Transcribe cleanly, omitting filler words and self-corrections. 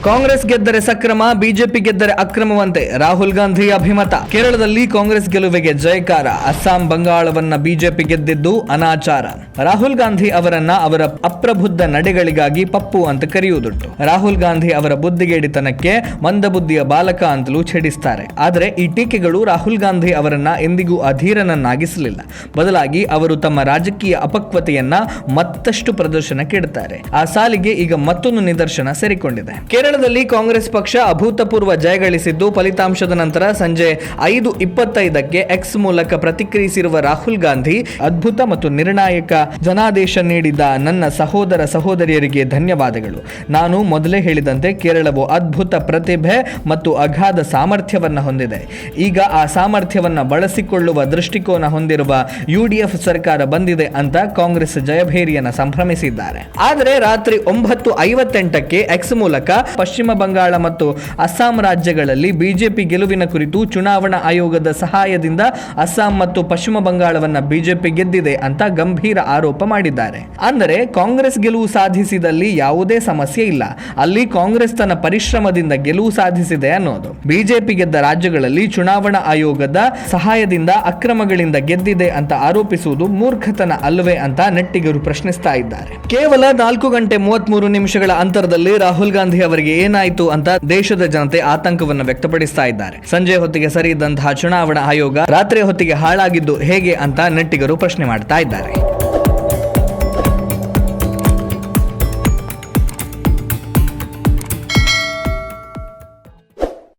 ಕಾಂಗ್ರೆಸ್ ಗೆದ್ದರೆ ಸಕ್ರಮ, ಬಿಜೆಪಿ ಗೆದ್ದರೆ ಅಕ್ರಮವಂತೆ ರಾಹುಲ್ ಗಾಂಧಿ ಅಭಿಮತ. ಕೇರಳದಲ್ಲಿ ಕಾಂಗ್ರೆಸ್ ಗೆಲುವಿಗೆ ಜಯಕಾರ, ಅಸ್ಸಾಂ ಬಂಗಾಳವನ್ನ ಬಿಜೆಪಿ ಗೆದ್ದಿದ್ದು ಅನಾಚಾರ. ರಾಹುಲ್ ಗಾಂಧಿ ಅವರನ್ನ ಅವರ ಅಪ್ರಬುದ್ಧ ನಡೆಗಳಿಗಾಗಿ ಪಪ್ಪು ಅಂತ ಕರೆಯುವುದುಂಟು. ರಾಹುಲ್ ಗಾಂಧಿ ಅವರ ಬುದ್ಧಿಗೇಡಿತನಕ್ಕೆ ಮಂದಬುದ್ಧಿಯ ಬಾಲಕ ಅಂತಲೂ ಛೇಡಿಸ್ತಾರೆ. ಆದರೆ ಈ ಟೀಕೆಗಳು ರಾಹುಲ್ ಗಾಂಧಿ ಅವರನ್ನ ಎಂದಿಗೂ ಅಧೀರನನ್ನಾಗಿಸಲಿಲ್ಲ. ಬದಲಾಗಿ ಅವರು ತಮ್ಮ ರಾಜಕೀಯ ಅಪಕ್ವತೆಯನ್ನ ಮತ್ತಷ್ಟು ಪ್ರದರ್ಶನಕ್ಕಿಡುತ್ತಾರೆ. ಆ ಸಾಲಿಗೆ ಈಗ ಮತ್ತೊಂದು ನಿದರ್ಶನ ಸೇರಿಕೊಂಡಿದೆ. ಕೇರಳದಲ್ಲಿ ಕಾಂಗ್ರೆಸ್ ಪಕ್ಷ ಅಭೂತಪೂರ್ವ ಜಯಗಳಿಸಿದ್ದು, ಫಲಿತಾಂಶದ ನಂತರ ಸಂಜೆ 5:25ಕ್ಕೆ ಎಕ್ಸ್ ಮೂಲಕ ಪ್ರತಿಕ್ರಿಯಿಸಿರುವ ರಾಹುಲ್ ಗಾಂಧಿ, ಅದ್ಭುತ ಮತ್ತು ನಿರ್ಣಾಯಕ ಜನಾದೇಶ ನೀಡಿದ ನನ್ನ ಸಹೋದರ ಸಹೋದರಿಯರಿಗೆ ಧನ್ಯವಾದಗಳು. ನಾನು ಮೊದಲೇ ಹೇಳಿದಂತೆ ಕೇರಳವು ಅದ್ಭುತ ಪ್ರತಿಭೆ ಮತ್ತು ಅಗಾಧ ಸಾಮರ್ಥ್ಯವನ್ನ ಹೊಂದಿದೆ. ಈಗ ಆ ಸಾಮರ್ಥ್ಯವನ್ನ ಬಳಸಿಕೊಳ್ಳುವ ದೃಷ್ಟಿಕೋನ ಹೊಂದಿರುವ UDF ಸರ್ಕಾರ ಬಂದಿದೆ ಅಂತ ಕಾಂಗ್ರೆಸ್ ಜಯಭೇರಿಯನ್ನ ಸಂಭ್ರಮಿಸಿದ್ದಾರೆ. ಆದರೆ ರಾತ್ರಿ 9:58ಕ್ಕೆ ಎಕ್ಸ್ ಮೂಲಕ ಪಶ್ಚಿಮ ಬಂಗಾಳ ಮತ್ತು ಅಸ್ಸಾಂ ರಾಜ್ಯಗಳಲ್ಲಿ ಬಿಜೆಪಿ ಗೆಲುವಿನ ಕುರಿತು ಚುನಾವಣಾ ಆಯೋಗದ ಸಹಾಯದಿಂದ ಅಸ್ಸಾಂ ಮತ್ತು ಪಶ್ಚಿಮ ಬಂಗಾಳವನ್ನ ಬಿಜೆಪಿ ಗೆದ್ದಿದೆ ಅಂತ ಗಂಭೀರ ಆರೋಪ ಮಾಡಿದ್ದಾರೆ. ಅಂದರೆ ಕಾಂಗ್ರೆಸ್ ಗೆಲುವು ಸಾಧಿಸಿದಲ್ಲಿ ಯಾವುದೇ ಸಮಸ್ಯೆ ಇಲ್ಲ, ಅಲ್ಲಿ ಕಾಂಗ್ರೆಸ್ ತನ್ನ ಪರಿಶ್ರಮದಿಂದ ಗೆಲುವು ಸಾಧಿಸಿದೆ ಅನ್ನೋದು. ಬಿಜೆಪಿ ಗೆದ್ದ ರಾಜ್ಯಗಳಲ್ಲಿ ಚುನಾವಣಾ ಆಯೋಗದ ಸಹಾಯದಿಂದ ಅಕ್ರಮಗಳಿಂದ ಗೆದ್ದಿದೆ ಅಂತ ಆರೋಪಿಸುವುದು ಮೂರ್ಖತನ ಅಲ್ಲವೇ ಅಂತ ನೆಟ್ಟಿಗರು ಪ್ರಶ್ನಿಸ್ತಾ ಇದ್ದಾರೆ. ಕೇವಲ 4 ಗಂಟೆ 33 ನಿಮಿಷಗಳ ಅಂತರದಲ್ಲಿ ರಾಹುಲ್ ಗಾಂಧಿ ಅವರಿಗೆ ಏನಾಯಿತು ಅಂತ ದೇಶದ ಜನತೆ ಆತಂಕವನ್ನು ವ್ಯಕ್ತಪಡಿಸ್ತಾ ಇದ್ದಾರೆ. ಸಂಜೆ ಹೊತ್ತಿಗೆ ಸರಿ ಇದ್ದಂತಹ ಚುನಾವಣಾ ಆಯೋಗ ರಾತ್ರಿ ಹೊತ್ತಿಗೆ ಹಾಳಾಗಿದ್ದು ಹೇಗೆ ಅಂತ ನೆಟ್ಟಿಗರು ಪ್ರಶ್ನೆ ಮಾಡ್ತಾ ಇದ್ದಾರೆ.